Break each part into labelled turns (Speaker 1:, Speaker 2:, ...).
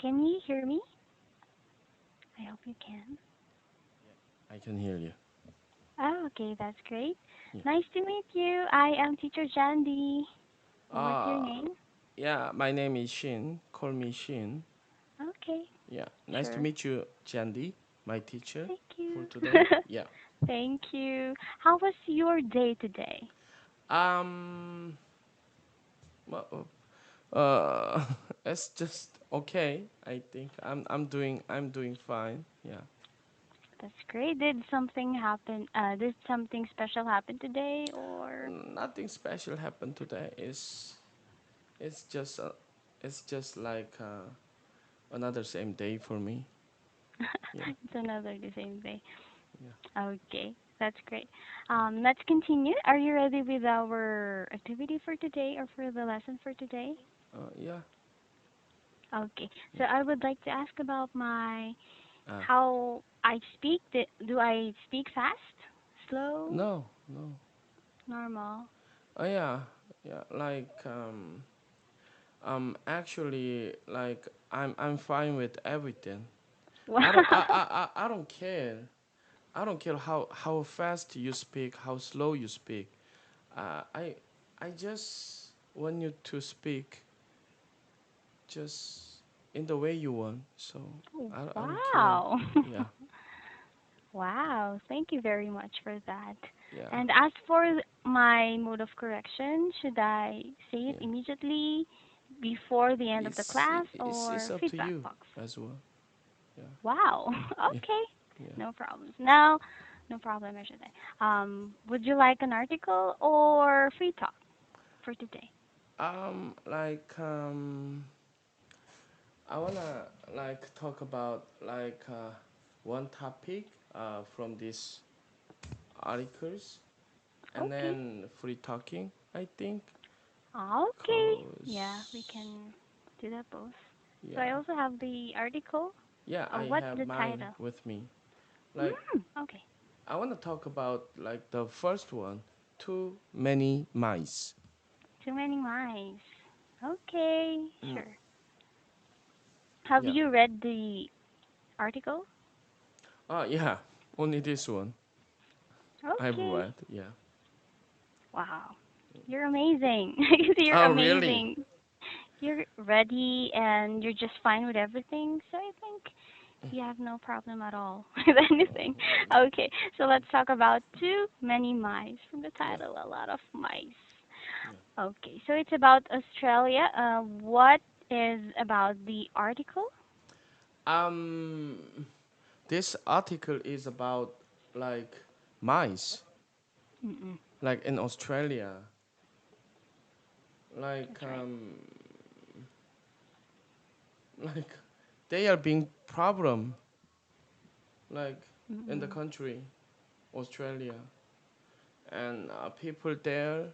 Speaker 1: Can you hear me? I hope you can.
Speaker 2: I can hear you.
Speaker 1: Oh, okay, that's great.
Speaker 2: Yeah.
Speaker 1: Nice to meet you. I am Teacher Jandy. What's your
Speaker 2: Uh,
Speaker 1: name?
Speaker 2: yeah, my name is Shin. Call me Shin.
Speaker 1: Okay,
Speaker 2: Yeah. Nice to
Speaker 1: sure.
Speaker 2: meet you, Jandy, my teacher
Speaker 1: Thank
Speaker 2: for
Speaker 1: you.
Speaker 2: today. Yeah.
Speaker 1: Thank you. How was your day today?
Speaker 2: Um, well, uh, it's just okay. I think I'm doing fine. Yeah.
Speaker 1: That's great. Did something happen? Did something special happen today, or?
Speaker 2: Nothing special happened today. It's just it's just like another same day for me. Yeah.
Speaker 1: It's another the same day.
Speaker 2: Yeah.
Speaker 1: Okay, that's great. Let's continue. Are you ready with our activity for today or for the lesson for today?
Speaker 2: Yeah.
Speaker 1: Okay, so
Speaker 2: Yeah.
Speaker 1: I would like to ask about my
Speaker 2: Ah.
Speaker 1: how I speak. Do I speak fast, slow,
Speaker 2: No. No.
Speaker 1: normal?
Speaker 2: Oh yeah, yeah. Actually, like I'm fine with everything.
Speaker 1: Wow.
Speaker 2: I don't care. I don't care how fast you speak, how slow you speak. Uh, I I just want you to speak just in the way you want. So I don't care.
Speaker 1: Wow.
Speaker 2: Yeah,
Speaker 1: Wow. Thank you very much for that.
Speaker 2: yeah,
Speaker 1: And as for my mode of correction, should I say it
Speaker 2: yeah.
Speaker 1: immediately before the end of the class
Speaker 2: It's
Speaker 1: or
Speaker 2: up to
Speaker 1: feedback
Speaker 2: you
Speaker 1: box?
Speaker 2: as well. Yeah,
Speaker 1: Wow.
Speaker 2: yeah,
Speaker 1: Okay.
Speaker 2: yeah.
Speaker 1: No problems. Now, no problem, I should say. Would you like an article or free talk for today?
Speaker 2: Like I wanna like talk about one topic from these articles, and
Speaker 1: Okay.
Speaker 2: then free talking. I think,
Speaker 1: Okay. Yeah, we
Speaker 2: cause
Speaker 1: can do that both. So I
Speaker 2: yeah,
Speaker 1: also have the article.
Speaker 2: yeah, I
Speaker 1: What's
Speaker 2: have
Speaker 1: the
Speaker 2: mine
Speaker 1: title?
Speaker 2: with me. Like
Speaker 1: Mm, okay.
Speaker 2: I wanna talk about like the first one, too many mice.
Speaker 1: Too many mice. Okay,
Speaker 2: Mm,
Speaker 1: sure. Have
Speaker 2: yeah.
Speaker 1: you read the article?
Speaker 2: Yeah. Only this one I've
Speaker 1: Okay.
Speaker 2: read. Yeah.
Speaker 1: Wow. You're amazing. You're
Speaker 2: Oh really?
Speaker 1: amazing. You're ready and you're just fine with everything. So I think you have no problem at all with anything. Okay, so let's talk about too many mice from the
Speaker 2: Yeah.
Speaker 1: title. A lot of mice.
Speaker 2: Yeah.
Speaker 1: Okay, so it's about Australia. What is about the article?
Speaker 2: Um. This article is about like mice,
Speaker 1: Mm-mm,
Speaker 2: like in Australia, like
Speaker 1: that's right.
Speaker 2: like they are being problem like in the
Speaker 1: Mm-mm,
Speaker 2: country, Australia, and people there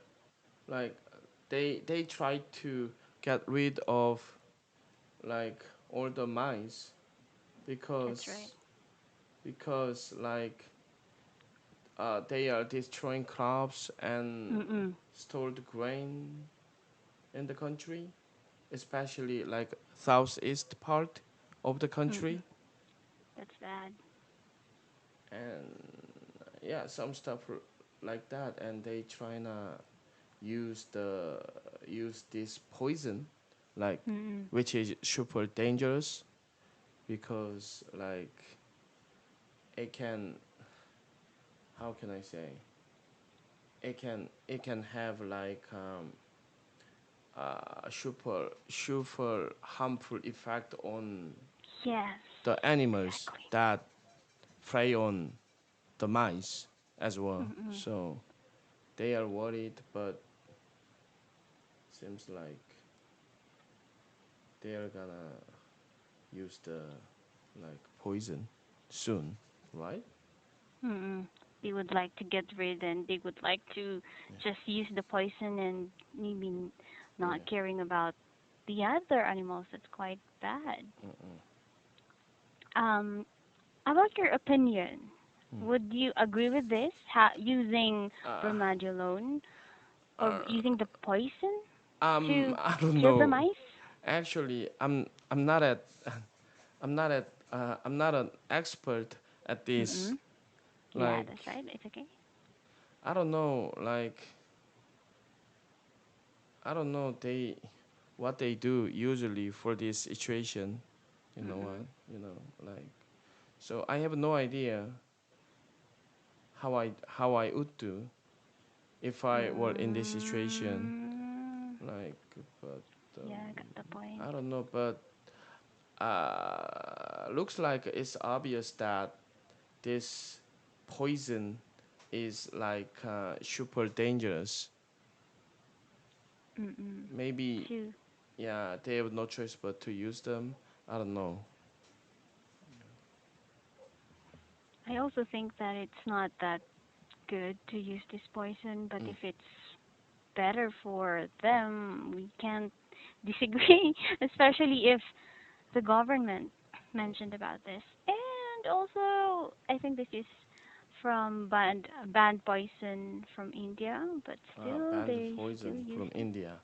Speaker 2: like they try to get rid of like all the mice
Speaker 1: that's right.
Speaker 2: because like they are destroying crops and
Speaker 1: Mm-mm,
Speaker 2: stored grain in the country, especially like southeast part of the
Speaker 1: mm-mm,
Speaker 2: country,
Speaker 1: that's bad.
Speaker 2: and yeah, some stuff like that, and they trying to use the use this poison, like
Speaker 1: Mm-mm,
Speaker 2: which is super dangerous because like it can, how can I say, it can have like super harmful effect on
Speaker 1: yes,
Speaker 2: the animals
Speaker 1: exactly.
Speaker 2: that prey on the mice as well.
Speaker 1: Mm-mm.
Speaker 2: So they are worried, but seems like they are gonna use the like poison soon, right?
Speaker 1: Mm-mm. They would like to get rid and they would like to
Speaker 2: Yeah,
Speaker 1: just use the poison and maybe not
Speaker 2: yeah.
Speaker 1: caring about the other animals. That's quite bad.
Speaker 2: Mm-mm.
Speaker 1: Um, about your opinion,
Speaker 2: Mm.
Speaker 1: would you agree with this? Using
Speaker 2: Uh,
Speaker 1: bromelain or
Speaker 2: uh,
Speaker 1: using the poison to
Speaker 2: I don't
Speaker 1: kill the
Speaker 2: know.
Speaker 1: mice?
Speaker 2: Actually, I'm not at I'm not an expert at this.
Speaker 1: Mm-mm. Yeah,
Speaker 2: Like
Speaker 1: that's right. It's okay.
Speaker 2: I don't know. Like I don't know they what they do usually for this situation. You know
Speaker 1: Mm-mm.
Speaker 2: what? You know like so I have no idea how I would do if I were in this situation.
Speaker 1: Mm,
Speaker 2: Like, but
Speaker 1: yeah, I got the point.
Speaker 2: I don't know. But looks like it's obvious that this poison is like super dangerous.
Speaker 1: Mm-mm.
Speaker 2: Maybe,
Speaker 1: Too.
Speaker 2: yeah, they have no choice but to use them. I don't know.
Speaker 1: I also think that it's not that good to use this poison, but
Speaker 2: Mm.
Speaker 1: if it's better for them, we can't disagree, especially if the government mentioned about this. And also, I think this is from banned poison from India, but still
Speaker 2: Banned
Speaker 1: they still
Speaker 2: poison
Speaker 1: use
Speaker 2: from
Speaker 1: it.
Speaker 2: India,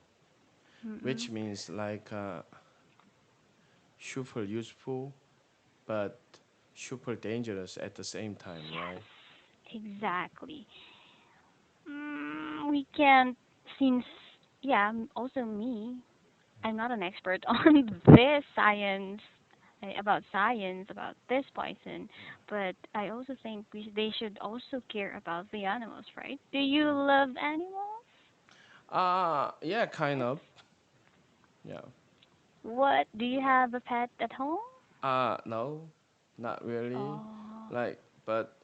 Speaker 2: which
Speaker 1: Mm-mm.
Speaker 2: means like super useful, but super dangerous at the same time, right?
Speaker 1: Yes, exactly. We can't, since, yeah, also me, I'm not an expert on this science, about science, about this poison, but I also think they should also care about the animals, right? Do you love animals?
Speaker 2: Yeah, kind
Speaker 1: Pets?
Speaker 2: of. Yeah.
Speaker 1: What? Do you have a pet at home?
Speaker 2: No, not really.
Speaker 1: Oh.
Speaker 2: Like, but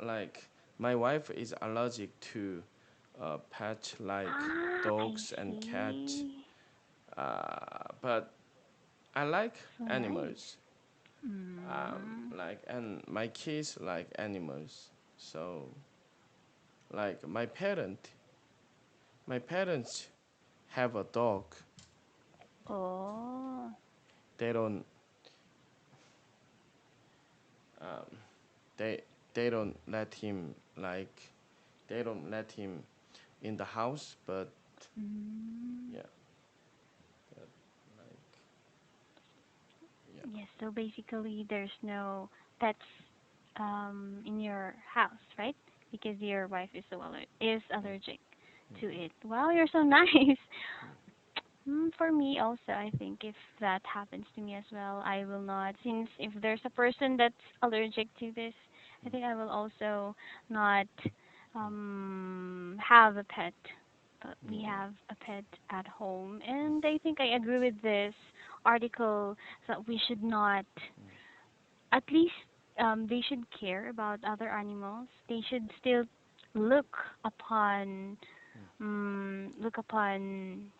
Speaker 2: like my wife is allergic to pet like
Speaker 1: Ah, I
Speaker 2: dogs and cats.
Speaker 1: see.
Speaker 2: But I like
Speaker 1: So nice.
Speaker 2: animals.
Speaker 1: Mm.
Speaker 2: Like, and my kids like animals. So, like my parents have a dog.
Speaker 1: Oh.
Speaker 2: They don't, they they don't let him like, they don't let him in the house. But
Speaker 1: Mm.
Speaker 2: yeah, like yeah.
Speaker 1: Yes, so basically there's no pets in your house, right? Because your wife is is allergic to it. Wow, you're so nice. For me also, I think if that happens to me as well, I will not. Since if there's a person that's allergic to this, I think I will also not have a pet. But we have a pet at home, and I think I agree with this article that we should not, at least they should care about other animals. They should still look upon look upon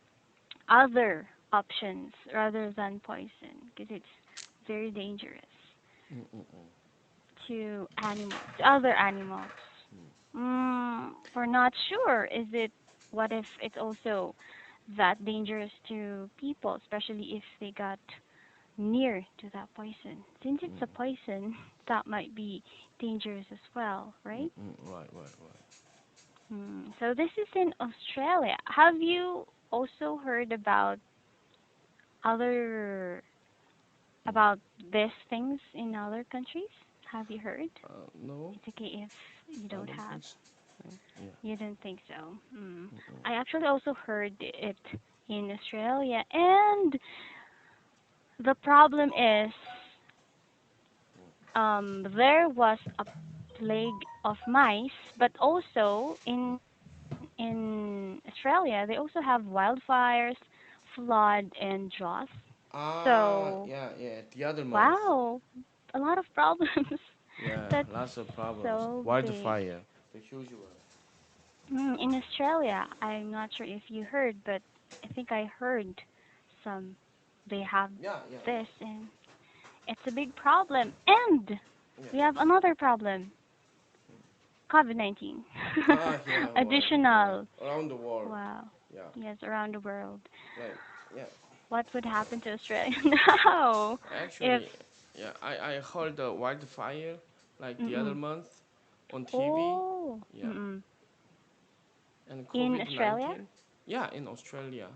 Speaker 1: other options rather than poison because it's very dangerous to animals, to other animals. We're not sure. Is it, what if it's also that dangerous to people, especially if they got near to that poison? Since it's a poison, that might be dangerous as well, right?
Speaker 2: Right, right, right.
Speaker 1: So this is in Australia. Have you also heard other about these things in other countries? Have you heard?
Speaker 2: No,
Speaker 1: It's okay if you
Speaker 2: I
Speaker 1: don't
Speaker 2: don't
Speaker 1: have.
Speaker 2: think so. Yeah.
Speaker 1: You don't think so? I actually also heard it in Australia, and the problem is there was a plague of mice, but also in Australia they also have wildfires, flood, and drought. So
Speaker 2: Yeah, yeah. The other month.
Speaker 1: wow, a lot of problems.
Speaker 2: Yeah,
Speaker 1: That's
Speaker 2: lots of problems.
Speaker 1: so big.
Speaker 2: Wildfire, the huge one.
Speaker 1: In Australia, I'm not sure if you heard, but I think I heard some. They have
Speaker 2: Yeah, yeah,
Speaker 1: this,
Speaker 2: yeah.
Speaker 1: and it's a big problem. And
Speaker 2: Yeah.
Speaker 1: we have another problem: COVID-19.
Speaker 2: Yeah, right, right.
Speaker 1: Additional.
Speaker 2: Around the world.
Speaker 1: Wow.
Speaker 2: Yeah,
Speaker 1: Yes, around the world.
Speaker 2: like, yeah.
Speaker 1: What would happen to Australia now if?
Speaker 2: Actually, yeah, I heard the wildfire like the other
Speaker 1: Mm-mm.
Speaker 2: month on TV.
Speaker 1: Oh.
Speaker 2: Yeah,
Speaker 1: Mm-mm.
Speaker 2: and
Speaker 1: In
Speaker 2: COVID
Speaker 1: Australia?
Speaker 2: 19. Yeah, in Australia.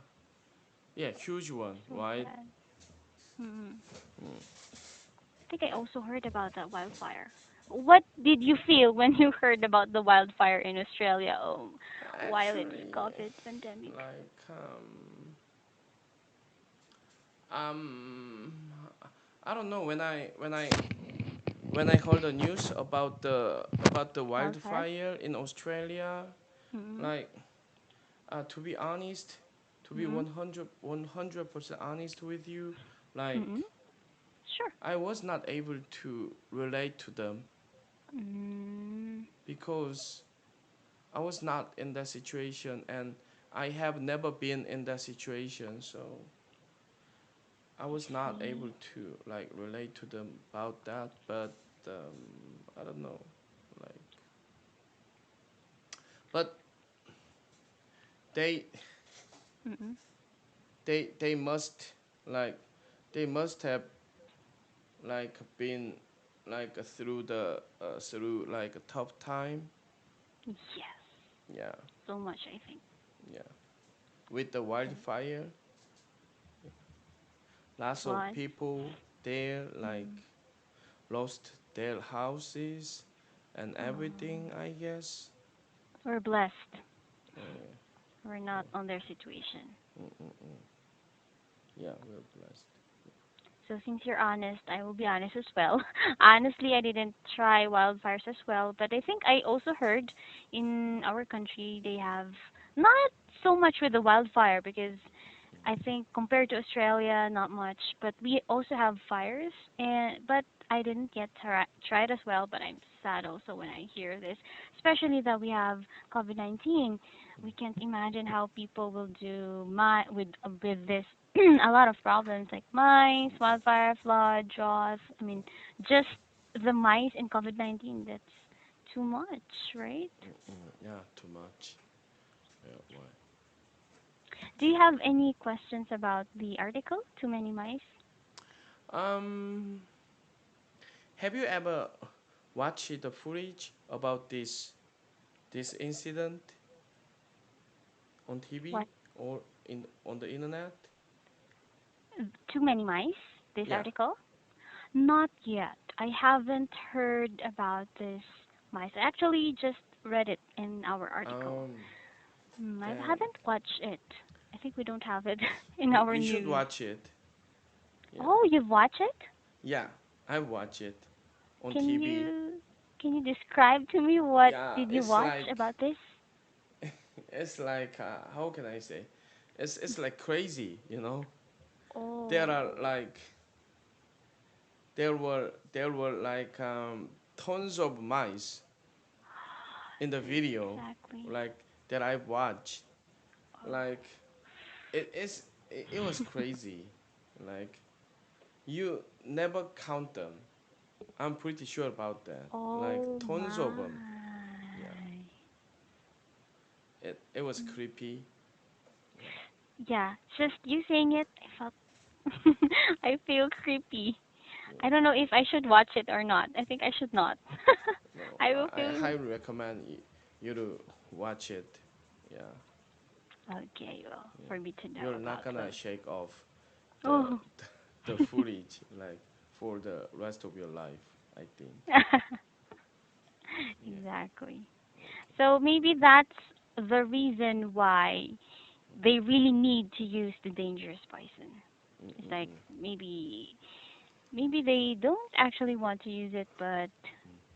Speaker 2: Yeah, huge one,
Speaker 1: So
Speaker 2: right?
Speaker 1: sad. Mm. I think I also heard about that wildfire. What did you feel when you heard about the wildfire in Australia while it's
Speaker 2: Actually,
Speaker 1: COVID pandemic?
Speaker 2: like um, I don't know when I heard the news about the
Speaker 1: Wildfire?
Speaker 2: wildfire in Australia,
Speaker 1: Mm.
Speaker 2: like to be honest, to be
Speaker 1: Mm.
Speaker 2: 100% honest with you, like
Speaker 1: Mm. Sure.
Speaker 2: I was not able to relate to them
Speaker 1: Mm.
Speaker 2: because I was not in that situation and I have never been in that situation, so I
Speaker 1: I
Speaker 2: was not able
Speaker 1: see.
Speaker 2: to like relate to them about that. But I don't know, like, but they
Speaker 1: Mm.
Speaker 2: they must like they must have like been like through like a tough time.
Speaker 1: Yes.
Speaker 2: Yeah,
Speaker 1: So much, I think.
Speaker 2: yeah. With the
Speaker 1: Okay.
Speaker 2: wildfire, lots of
Speaker 1: Floods.
Speaker 2: people there like
Speaker 1: Mm.
Speaker 2: lost their houses and everything, I guess.
Speaker 1: We're blessed.
Speaker 2: Oh
Speaker 1: We're
Speaker 2: yeah,
Speaker 1: not on their situation.
Speaker 2: yeah, yeah. We're blessed.
Speaker 1: So since you're honest, I will be honest as well. Honestly, I didn't try wildfires as well, but I think I also heard in our country they have not so much with the wildfire because I think compared to Australia, not much. But we also have fires, and but I didn't get try it as well. But I'm sad also when I hear this, especially that we have COVID-19. We can't imagine how people will do with this a lot of problems like mice, wildfire, flood, drought. I mean, just the mice and COVID-19. That's too much, right?
Speaker 2: Yeah, too much. Yeah, why?
Speaker 1: Do you have any questions about the article? Too many mice?
Speaker 2: Um, have you ever watched the footage about this incident on TV
Speaker 1: What?
Speaker 2: or in on the internet?
Speaker 1: Too many mice? This
Speaker 2: Yeah.
Speaker 1: article? Not yet. I haven't heard about this mice. I actually just read it in our article.
Speaker 2: Um.
Speaker 1: I
Speaker 2: Then
Speaker 1: haven't watched it. I think we don't have it in
Speaker 2: you
Speaker 1: our
Speaker 2: you should
Speaker 1: news.
Speaker 2: watch it. Yeah.
Speaker 1: Oh, you've watched it?
Speaker 2: Yeah. I watch it on
Speaker 1: Can
Speaker 2: TV.
Speaker 1: you can you describe to me what
Speaker 2: Yeah.
Speaker 1: did you watch about this?
Speaker 2: It's like how can I say? It's like crazy. You know. There are
Speaker 1: Oh,
Speaker 2: like there were like tons of mice in the video
Speaker 1: exactly.
Speaker 2: like that I watched. Like it was crazy. Like you never count them. I'm pretty sure about that. Like
Speaker 1: Oh
Speaker 2: tons of them. Yeah.
Speaker 1: my.
Speaker 2: It was creepy. Yeah.
Speaker 1: Yeah, just you saying it, I felt I feel creepy.
Speaker 2: Yeah.
Speaker 1: I don't know if I should watch it or not. I think I should not.
Speaker 2: No,
Speaker 1: I will
Speaker 2: I
Speaker 1: feel
Speaker 2: highly recommend you to watch it. Yeah.
Speaker 1: okay, well,
Speaker 2: Yeah.
Speaker 1: for me to know
Speaker 2: You're not
Speaker 1: about
Speaker 2: gonna
Speaker 1: those.
Speaker 2: shake off the
Speaker 1: Oh.
Speaker 2: the footage like for the rest of your life, I think. Yeah.
Speaker 1: Exactly.
Speaker 2: Okay.
Speaker 1: So maybe that's the reason why they really need to use the dangerous poison. It's like
Speaker 2: Mm-mm-mm.
Speaker 1: maybe they don't actually want to use it, but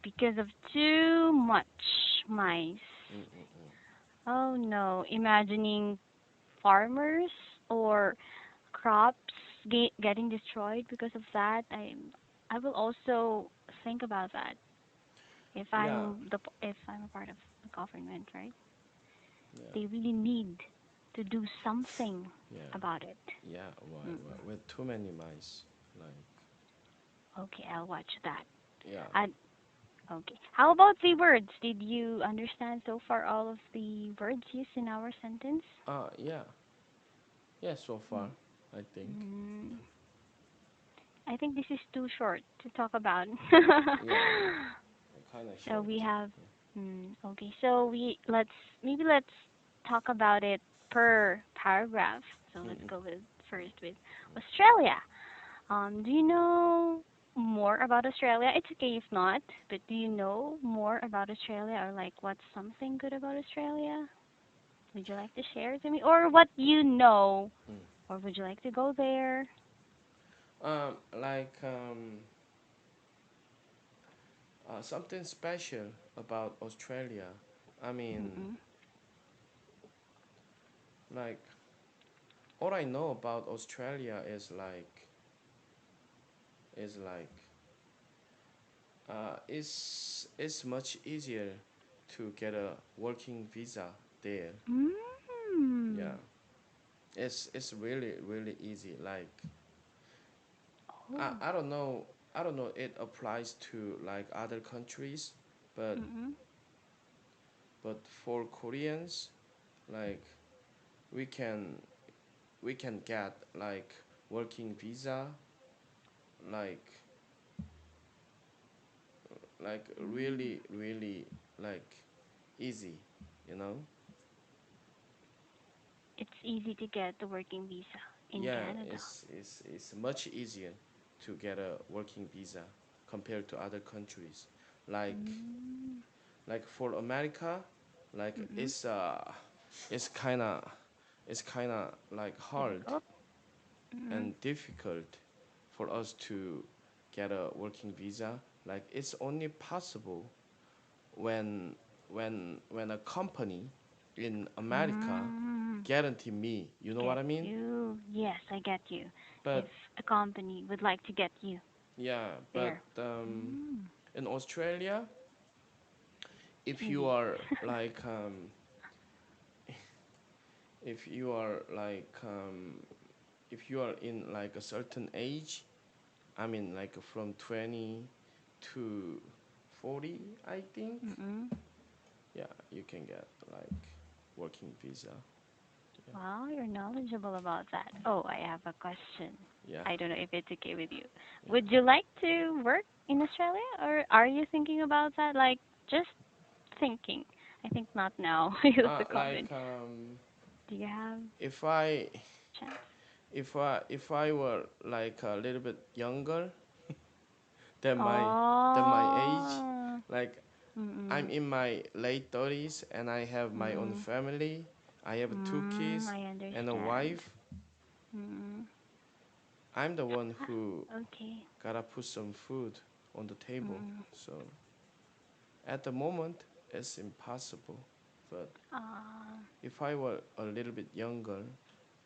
Speaker 1: because of too much mice.
Speaker 2: Mm-mm-mm.
Speaker 1: Oh no, imagining farmers or crops getting destroyed because of that. I will also think about that
Speaker 2: Yeah.
Speaker 1: if I'm a part of the government, right?
Speaker 2: Yeah.
Speaker 1: They really need to do something
Speaker 2: Yeah.
Speaker 1: about it.
Speaker 2: Yeah. Why?
Speaker 1: Mm.
Speaker 2: Why? With too many mice. Like.
Speaker 1: Okay, I'll watch that.
Speaker 2: Yeah.
Speaker 1: And okay, how about the words? Did you understand so far all of the words used in our sentence?
Speaker 2: Yeah. Yeah. So far, I think.
Speaker 1: Mm, I think this is too short to talk about.
Speaker 2: Yeah. Yeah. Kind of
Speaker 1: So we
Speaker 2: short.
Speaker 1: have, okay. So let's talk about it per paragraph. So let's
Speaker 2: Mm-mm.
Speaker 1: go with first with Australia. Do you know more about Australia? It's okay if not, but do you know more about Australia or like what's something good about Australia? Would you like to share to me? Or what you know?
Speaker 2: Mm.
Speaker 1: Or would you like to go there?
Speaker 2: Like something special about Australia. I mean,
Speaker 1: Mm-mm.
Speaker 2: like all I know about Australia is like it's much easier to get a working visa there. Yeah,
Speaker 1: Mm.
Speaker 2: it's really easy. Like
Speaker 1: Oh.
Speaker 2: I don't know, I don't know it applies to like other countries, but
Speaker 1: Mm-mm.
Speaker 2: for Koreans, like we can we can get like working visa like
Speaker 1: Mm.
Speaker 2: really like easy, you know.
Speaker 1: It's easy to get the working visa in
Speaker 2: Yeah,
Speaker 1: Canada.
Speaker 2: it's much easier to get a working visa compared to other countries. Like
Speaker 1: Mm.
Speaker 2: for America, like
Speaker 1: Mm-mm.
Speaker 2: it's kind of like hard
Speaker 1: Difficult. Mm-mm.
Speaker 2: and difficult for us to get a working visa. Like it's only possible when when a company in America
Speaker 1: Mm.
Speaker 2: guarantee me, you know what
Speaker 1: Get
Speaker 2: I mean?
Speaker 1: you. Yes, I get you. If
Speaker 2: But
Speaker 1: a company would like to get you
Speaker 2: yeah, but
Speaker 1: there. Mm.
Speaker 2: in Australia,
Speaker 1: It's
Speaker 2: if you
Speaker 1: easy.
Speaker 2: are like if you are like if you are in like a certain age, I mean like from 20 to 40, I think.
Speaker 1: Mm-mm.
Speaker 2: Yeah, you can get like working visa. Yeah.
Speaker 1: Wow, you're knowledgeable about that. Oh, I have a question.
Speaker 2: Yeah.
Speaker 1: I don't know if it's okay with you.
Speaker 2: Yeah.
Speaker 1: Would you like to work in Australia or are you thinking about that? Like, just thinking. I think not now because the COVID.
Speaker 2: Like
Speaker 1: Do you have
Speaker 2: if I
Speaker 1: chance?
Speaker 2: if I were like a little bit younger than my age,
Speaker 1: Oh.
Speaker 2: like I'm
Speaker 1: Mm-mm.
Speaker 2: in my late 30s and I have my own
Speaker 1: Mm-mm.
Speaker 2: family. I have two kids
Speaker 1: I
Speaker 2: and a
Speaker 1: understand.
Speaker 2: wife.
Speaker 1: Mm-mm.
Speaker 2: I'm the one
Speaker 1: Ah,
Speaker 2: who
Speaker 1: okay.
Speaker 2: gotta put some food on the table.
Speaker 1: Mm-mm.
Speaker 2: So at the moment, it's impossible. But
Speaker 1: Ah.
Speaker 2: if I were a little bit younger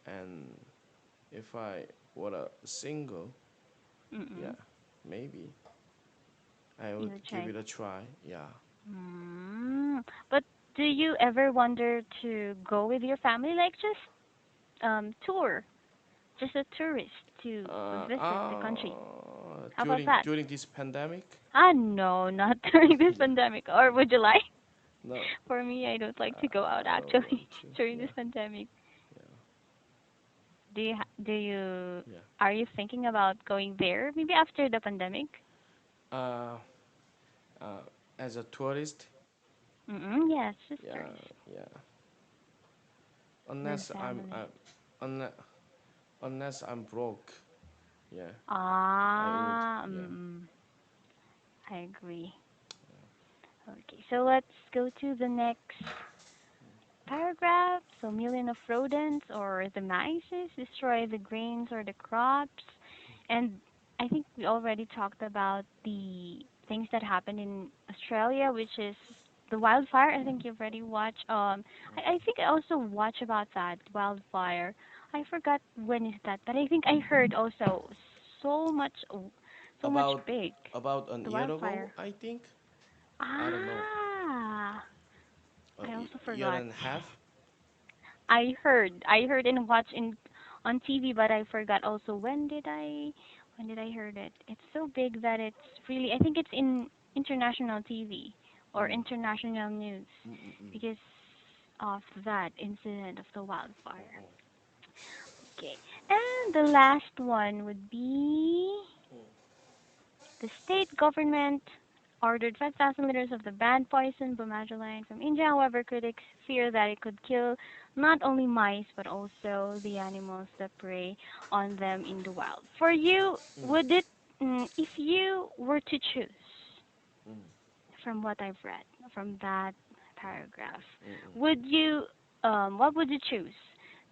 Speaker 2: and if I were a single, yeah,
Speaker 1: Mm-mm.
Speaker 2: maybe I
Speaker 1: You
Speaker 2: would
Speaker 1: would
Speaker 2: give
Speaker 1: try.
Speaker 2: it a try. Yeah.
Speaker 1: But do you ever wonder to go with your family, like just tour, just a tourist to visit the country? How about that?
Speaker 2: During this pandemic,
Speaker 1: Ah, no, not during this
Speaker 2: yeah,
Speaker 1: pandemic. Or would you like?
Speaker 2: no,
Speaker 1: For me, I don't like to go out
Speaker 2: I don't
Speaker 1: actually
Speaker 2: want to.
Speaker 1: during
Speaker 2: Yeah,
Speaker 1: this pandemic.
Speaker 2: yeah,
Speaker 1: Do you
Speaker 2: yeah.
Speaker 1: are you thinking about going there maybe after the pandemic?
Speaker 2: Uh, uh, as a tourist,
Speaker 1: Mm-mm, yes, just
Speaker 2: yeah,
Speaker 1: tourist
Speaker 2: yeah.
Speaker 1: with
Speaker 2: Unless
Speaker 1: family.
Speaker 2: unless unless I'm broke, yeah, I would.
Speaker 1: Ah,
Speaker 2: Yeah.
Speaker 1: I agree. Okay, so let's go to the next paragraph. So, million of rodents or the mice destroy the grains or the crops. And I think we already talked about the things that happened in Australia, which is the wildfire. I think you've already watched. I think I also watched about that wildfire. I forgot when is that, but I think I heard also so much, so much
Speaker 2: About
Speaker 1: big.
Speaker 2: an
Speaker 1: The
Speaker 2: year ago,
Speaker 1: wildfire.
Speaker 2: I think. I don't know.
Speaker 1: Ah, I
Speaker 2: A
Speaker 1: also
Speaker 2: year
Speaker 1: forgot.
Speaker 2: and a half.
Speaker 1: I heard and watched in on TV, but I forgot also when did I heard it? It's so big that it's really I think it's in international TV or
Speaker 2: Mm.
Speaker 1: international news
Speaker 2: Mm, mm, mm.
Speaker 1: because of that incident of the wildfire. Okay, and the last one would be the state government. ordered 5,000 liters of the banned poison Bromelain from India. However, critics fear that it could kill not only mice but also the animals that prey on them in the wild. For you,
Speaker 2: Mm,
Speaker 1: would it, if you were to choose,
Speaker 2: mm,
Speaker 1: from what I've read, from that paragraph,
Speaker 2: mm, mm.
Speaker 1: would you, what would you choose?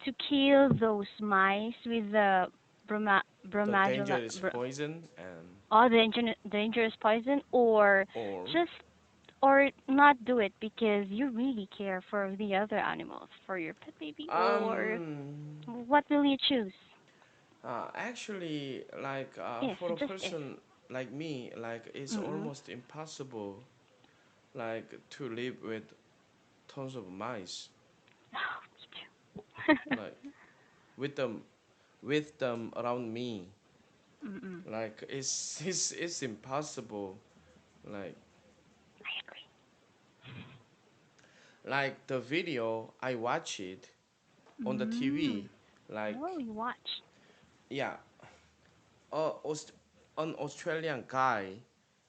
Speaker 1: To kill those mice with the
Speaker 2: The danger
Speaker 1: bromelain,
Speaker 2: is poison and
Speaker 1: or the dangerous poison, or
Speaker 2: or
Speaker 1: just or not do it because you really care for the other animals, for your pet baby, or
Speaker 2: um
Speaker 1: what will you choose?
Speaker 2: actually like
Speaker 1: If,
Speaker 2: for a
Speaker 1: just if.
Speaker 2: person like me, like it's
Speaker 1: Mm-mm.
Speaker 2: almost impossible like to live with tons of mice,
Speaker 1: Oh, me too.
Speaker 2: like with them around me,
Speaker 1: Mm-mm.
Speaker 2: like it's impossible, like
Speaker 1: I agree.
Speaker 2: the video I watch it on the
Speaker 1: Mm.
Speaker 2: TV, like
Speaker 1: Oh, you watch.
Speaker 2: yeah, a an Australian guy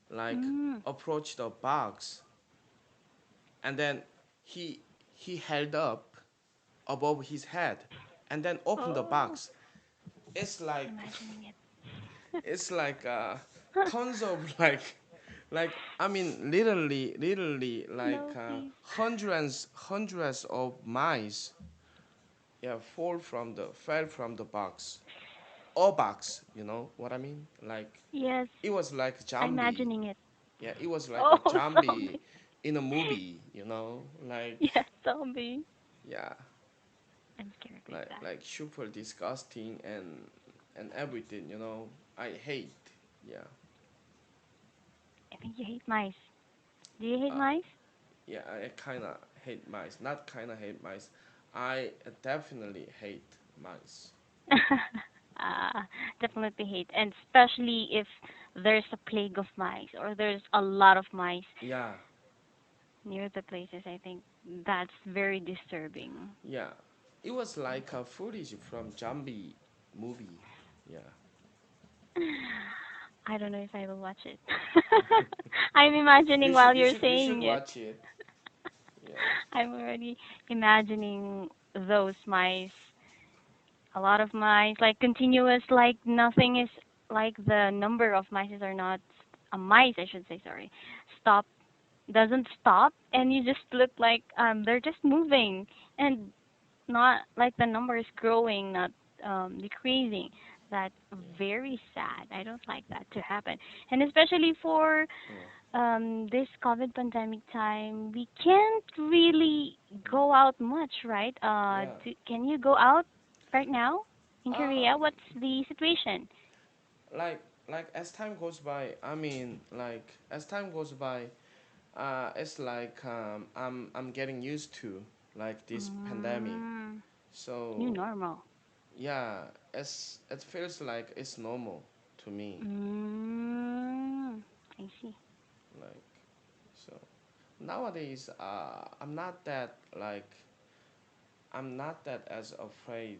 Speaker 2: like
Speaker 1: Mm.
Speaker 2: approached the box, and then he he held up above his head and then opened the
Speaker 1: Oh,
Speaker 2: box. It's like
Speaker 1: imagining it.
Speaker 2: it's like tons of like I mean literally like
Speaker 1: No, please.
Speaker 2: hundreds of mice, yeah, fell from the box, or box, you know what I mean, like
Speaker 1: Yes,
Speaker 2: it was like
Speaker 1: I'm
Speaker 2: zombie.
Speaker 1: imagining it.
Speaker 2: Yeah, it was like a
Speaker 1: Oh,
Speaker 2: zombie
Speaker 1: zombie.
Speaker 2: in a movie, like
Speaker 1: Yes, zombie.
Speaker 2: yeah,
Speaker 1: I'm scared with that.
Speaker 2: like super disgusting and everything, I hate. Yeah.
Speaker 1: I think you hate mice. Do you hate
Speaker 2: uh,
Speaker 1: mice?
Speaker 2: yeah, I kind of hate mice, not kind of hate mice, I definitely hate mice.
Speaker 1: uh, Definitely hate, and especially if there's a plague of mice or there's a lot of mice
Speaker 2: Yeah,
Speaker 1: near the places. I think that's very disturbing.
Speaker 2: yeah, it was like a footage from zombie movie. Yeah.
Speaker 1: I don't know if I will watch it. I'm imagining while
Speaker 2: You
Speaker 1: you're
Speaker 2: should
Speaker 1: saying it.
Speaker 2: watch it. Yeah.
Speaker 1: I'm already imagining those mice, a lot of mice, like continuous, like nothing is, like the number of mice are not, mice, I should say, sorry, stop, doesn't stop, and you just look like they're just moving, and not like the number is growing, not decreasing. That's
Speaker 2: Yeah.
Speaker 1: very sad. I don't like that to happen, and especially for
Speaker 2: Yeah.
Speaker 1: this COVID pandemic time, we can't really
Speaker 2: Mm.
Speaker 1: go out much, right?
Speaker 2: Yeah.
Speaker 1: Can you go out right now in
Speaker 2: Um,
Speaker 1: Korea? What's the situation?
Speaker 2: like as time goes by, I mean, like as time goes by, it's like I'm getting used to like this pandemic.
Speaker 1: Mm, new
Speaker 2: So
Speaker 1: normal.
Speaker 2: yeah, it feels like it's normal to me.
Speaker 1: Mm, I see.
Speaker 2: Like so nowadays, I'm not that as afraid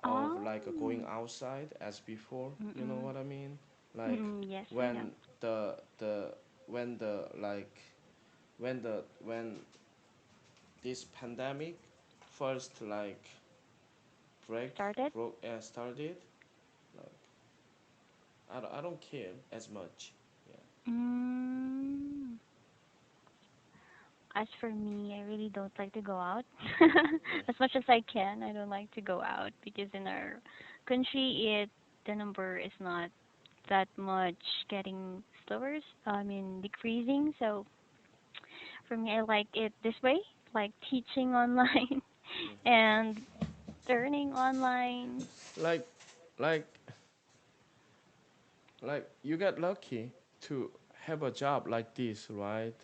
Speaker 2: of
Speaker 1: Oh.
Speaker 2: like going outside as before. You know
Speaker 1: Mm-mm.
Speaker 2: what I mean? Like
Speaker 1: Mm-mm. Yes, I know.
Speaker 2: when the when the like when this pandemic first like
Speaker 1: Started?
Speaker 2: started, like I don't care as much. Yeah.
Speaker 1: Mm. As for me, I really don't like to go out.
Speaker 2: Yeah.
Speaker 1: As much as I can, I don't like to go out because in our country, the number is not that much getting slower. I mean, decreasing. So for me, I like it this way, like teaching online and learning online.
Speaker 2: Like like you get lucky to have a job like this, right?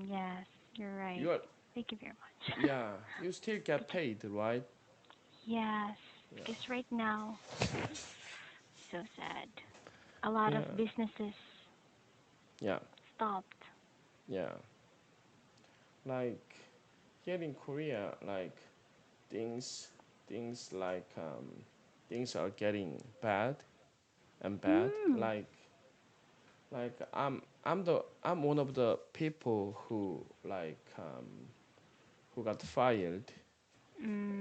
Speaker 1: Yes, you're right.
Speaker 2: You are
Speaker 1: Thank you very much.
Speaker 2: Yeah, you still get
Speaker 1: Thank you.
Speaker 2: paid, right?
Speaker 1: Yes,
Speaker 2: Yeah.
Speaker 1: because right now, so sad. A lot of
Speaker 2: Yeah.
Speaker 1: businesses
Speaker 2: Yeah.
Speaker 1: stopped.
Speaker 2: Yeah. Like here in Korea, like things things like things are getting bad and bad.
Speaker 1: Mm.
Speaker 2: Like I'm one of the people who got fired,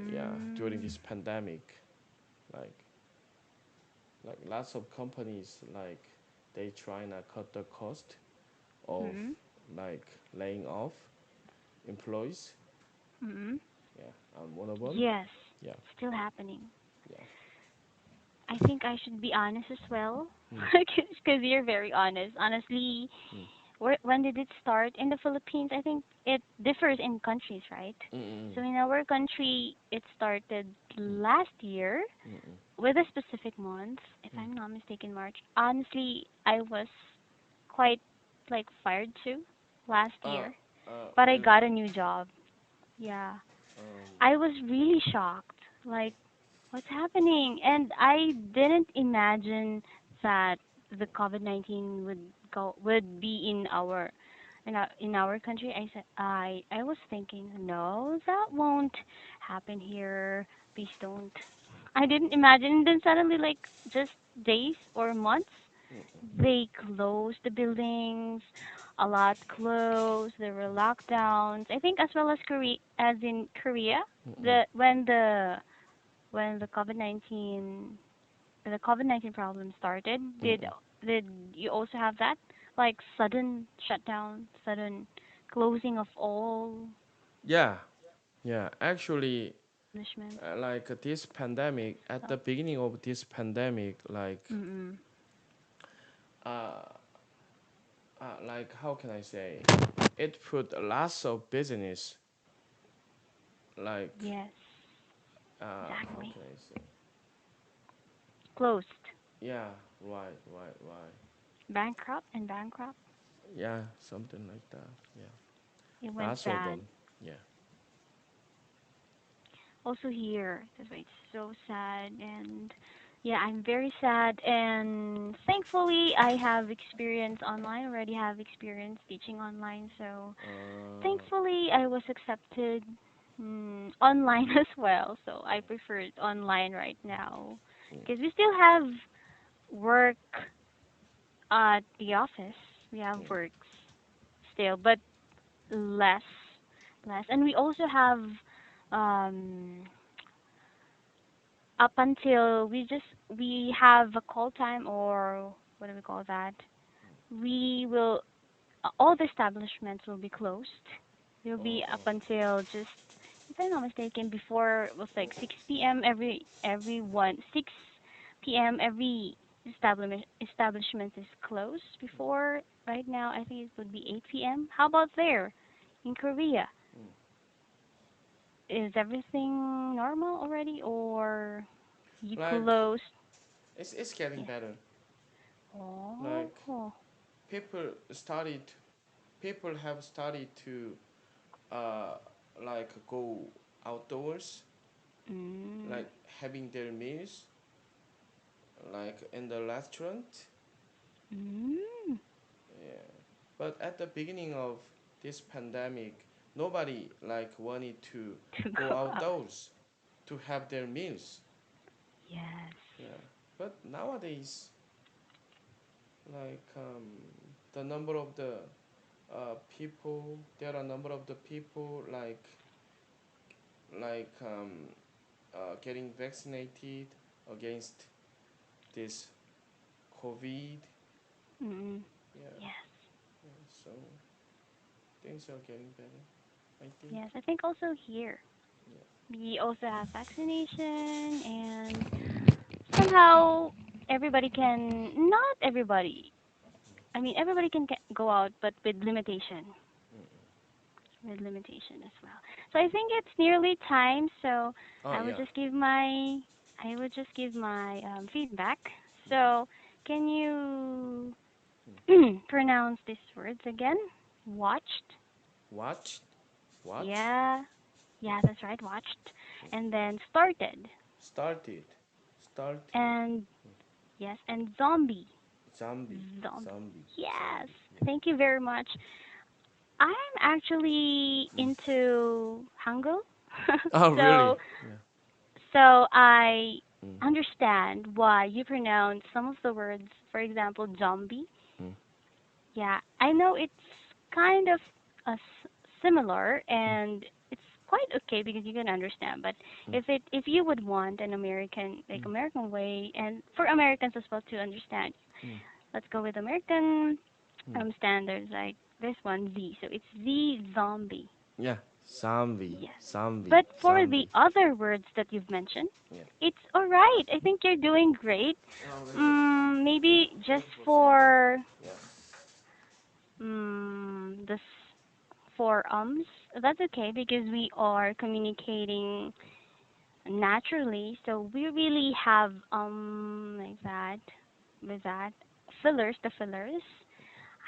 Speaker 2: yeah, during
Speaker 1: Mm.
Speaker 2: this pandemic. Like lots of companies, like they trying to cut the cost of
Speaker 1: Mm.
Speaker 2: like laying off employees.
Speaker 1: Mm.
Speaker 2: Yeah, I'm one of them.
Speaker 1: Yes,
Speaker 2: Yeah,
Speaker 1: still happening.
Speaker 2: yeah.
Speaker 1: I think I should be honest as well,
Speaker 2: Mm,
Speaker 1: because you're very honest. Honestly,
Speaker 2: mm,
Speaker 1: when did it start in the Philippines? I think it differs in countries, right?
Speaker 2: mm, mm,
Speaker 1: So in our country, it started
Speaker 2: mm,
Speaker 1: last year
Speaker 2: mm, mm,
Speaker 1: with a specific month, if
Speaker 2: mm.
Speaker 1: I'm not mistaken, March. Honestly, I was quite like fired too last
Speaker 2: Uh,
Speaker 1: year, but I
Speaker 2: really?
Speaker 1: got a new job. Yeah.
Speaker 2: Um,
Speaker 1: I was really shocked. Like, what's happening? And I didn't imagine that the COVID-19 would be in our country. I was thinking, no, that won't happen here. Please don't. I didn't imagine. And then suddenly, like just days or months,
Speaker 2: mm,
Speaker 1: they closed the buildings. A lot closed. There were lockdowns. I think as well as Korea,
Speaker 2: mm, mm,
Speaker 1: the when the COVID-19 problem started,
Speaker 2: mm, mm.
Speaker 1: did you also have that? Like sudden shutdown, sudden closing of all
Speaker 2: Yeah, yeah. Actually,
Speaker 1: establishments.
Speaker 2: like this pandemic, at
Speaker 1: So,
Speaker 2: the beginning of this pandemic,
Speaker 1: mm-mm.
Speaker 2: uh, like how can I say, it put lots of business, like
Speaker 1: Yes,
Speaker 2: how
Speaker 1: exactly.
Speaker 2: can I say?
Speaker 1: Closed.
Speaker 2: Yeah, right.
Speaker 1: Bankrupt and bankrupt.
Speaker 2: Yeah, something like that. Yeah,
Speaker 1: It went
Speaker 2: lots of
Speaker 1: bad.
Speaker 2: them. Yeah.
Speaker 1: Also here, that's why it's so sad. And yeah, I'm very sad. And thankfully, I have experience online. Already have experience teaching online. So
Speaker 2: Uh,
Speaker 1: thankfully, I was accepted online as well. So I prefer it online right now because we still have work at the office. We have works still, but less, less. And we also have um up until we have a call time, or what do we call that? We will all the establishments will be closed. They'll be up
Speaker 2: oh,
Speaker 1: until just, if I'm not mistaken, before it was like 6 p.m. every one 6 p.m. every establishment is closed. Before right now, I think it would be 8 p.m. How about there in Korea? Is everything normal already, or you
Speaker 2: like
Speaker 1: closed?
Speaker 2: it's getting
Speaker 1: Yeah.
Speaker 2: better.
Speaker 1: Oh.
Speaker 2: Like people started, people have started to uh like go outdoors,
Speaker 1: Mm.
Speaker 2: like having their meals, like in the restaurant.
Speaker 1: Mm.
Speaker 2: Yeah. But at the beginning of this pandemic, nobody like wanted to
Speaker 1: To
Speaker 2: go
Speaker 1: go out.
Speaker 2: outdoors to have their meals.
Speaker 1: Yes.
Speaker 2: Yeah. But nowadays, like the number of the people, there are a number of the people getting vaccinated against this COVID.
Speaker 1: Mm.
Speaker 2: Yeah.
Speaker 1: Yes.
Speaker 2: Yeah. So things are getting better, I think.
Speaker 1: Yes. I think also here
Speaker 2: Yeah.
Speaker 1: we also have vaccination, and somehow everybody can, not everybody. I mean, everybody can go out, but with limitation as well. So I think it's nearly time. So
Speaker 2: Oh
Speaker 1: I would
Speaker 2: yeah.
Speaker 1: just give my I would just give my feedback. So can you pronounce these words again? Watched.
Speaker 2: Watched. Watch.
Speaker 1: Yeah. Yeah, that's right. Watched. And then started.
Speaker 2: Started. Started.
Speaker 1: And yes, and zombie.
Speaker 2: Zombie.
Speaker 1: Zombie.
Speaker 2: Zombie.
Speaker 1: Yes.
Speaker 2: Zombie. Yeah.
Speaker 1: Thank you very much. I'm actually into Hangul.
Speaker 2: Oh
Speaker 1: so
Speaker 2: really? Yeah.
Speaker 1: I
Speaker 2: Mm.
Speaker 1: understand why you pronounce some of the words, for example, zombie.
Speaker 2: Mm.
Speaker 1: Yeah, I know it's kind of similar, and it's quite okay because you can understand. But
Speaker 2: Mm,
Speaker 1: if you would want an American, like
Speaker 2: mm,
Speaker 1: American way, and for Americans as well to understand,
Speaker 2: mm,
Speaker 1: let's go with American
Speaker 2: mm.
Speaker 1: standards like this one, Z. So it's Z zombie.
Speaker 2: Yeah, zombie,
Speaker 1: Yes.
Speaker 2: zombie,
Speaker 1: But for the
Speaker 2: zombie.
Speaker 1: other words that you've mentioned,
Speaker 2: Yeah.
Speaker 1: it's all right. I think you're doing great.
Speaker 2: Oh, really?
Speaker 1: Maybe
Speaker 2: Thank
Speaker 1: just
Speaker 2: you for saying that.
Speaker 1: for
Speaker 2: Yeah.
Speaker 1: this for that's okay because we are communicating naturally. So we really have like that with that the fillers.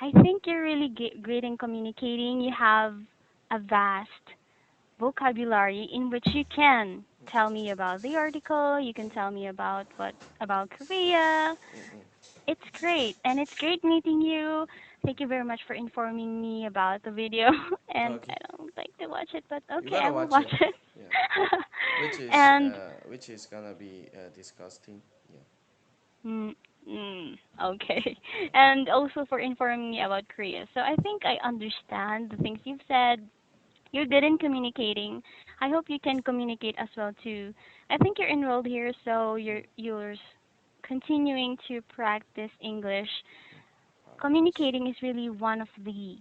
Speaker 1: I think you're really great in communicating. You have a vast vocabulary in which you can tell me about the article, you can tell me about what about Korea.
Speaker 2: Mm-mm.
Speaker 1: It's great and it's great meeting you. Thank you very much for informing me about the video and
Speaker 2: Okay.
Speaker 1: I don't like to watch it but
Speaker 2: You
Speaker 1: okay,
Speaker 2: gotta
Speaker 1: I will
Speaker 2: watch
Speaker 1: watch
Speaker 2: it.
Speaker 1: it.
Speaker 2: Yeah. Which is
Speaker 1: And
Speaker 2: uh, which is gonna be disgusting. Yeah.
Speaker 1: mm, okay. And also for informing me about Korea. So I think I understand the things you've said. You're good in communicating. I hope you can communicate as well too. I think you're enrolled here, so you're continuing to practice English.
Speaker 2: Practice.
Speaker 1: Communicating is really one of the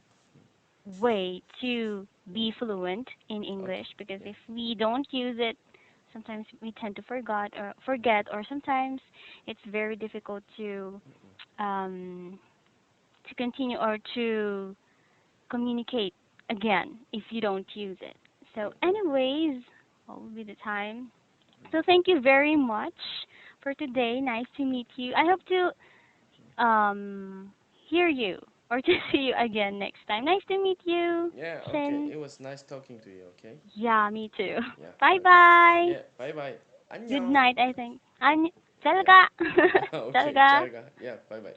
Speaker 1: way to be fluent in
Speaker 2: Okay.
Speaker 1: English because
Speaker 2: Yeah.
Speaker 1: if we don't use it, sometimes we tend to forget, or sometimes it's very difficult um, to continue or to communicate again if you don't use it. So,
Speaker 2: Mm-mm.
Speaker 1: anyways, what will be the time? So, thank you very much for today. Nice to meet you. I hope to hear you or to see you again next time. Nice to meet you,
Speaker 2: Yeah. Okay.
Speaker 1: Sin.
Speaker 2: It was nice talking to you. Okay.
Speaker 1: Yeah, me too.
Speaker 2: Yeah.
Speaker 1: Bye
Speaker 2: Okay.
Speaker 1: bye.
Speaker 2: Yeah. Bye bye.
Speaker 1: Good
Speaker 2: 안녕.
Speaker 1: night, I think.
Speaker 2: Yeah.
Speaker 1: Talaga.
Speaker 2: Okay.
Speaker 1: Talaga.
Speaker 2: Charga. Yeah. Bye bye.